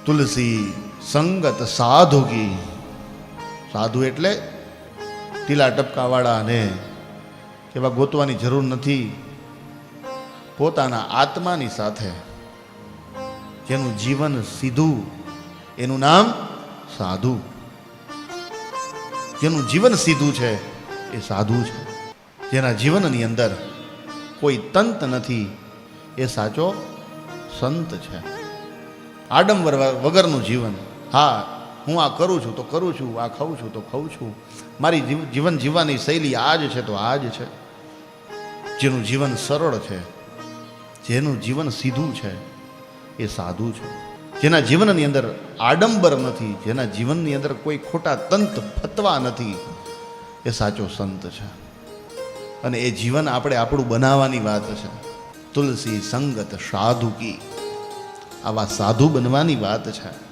તુલસી સંગત સાધુ કી. સાધુ એટલે ટીલા ટપકાવાળા ને એવા ગોતવાની જરૂર નથી. પોતાના આત્માની સાથે જેનું જીવન સીધું એનું નામ સાધુ. જેનું જીવન સીધું છે એ સાધુ છે. જેના જીવનની અંદર કોઈ તંત નથી એ સાચો સંત છે. આડંબર વગરનું જીવન. હા, હું આ કરું છું તો કરું છું, આ ખાઉં છું તો ખાઉં છું, મારી જીવન જીવવાની શૈલી આ જ છે તો આ જ છે. જેનું જીવન સરળ છે, જેનું જીવન સીધું છે એ સાધુ છે. જેના જીવનની અંદર આડંબર નથી, જેના જીવનની અંદર કોઈ ખોટા તંત ફતવા નથી એ સાચો સંત છે. અને એ જીવન આપણે આપણું બનાવવાની વાત છે. તુલસી સંગત સાધુ કી. આવા સાધુ બનવાની વાત છે.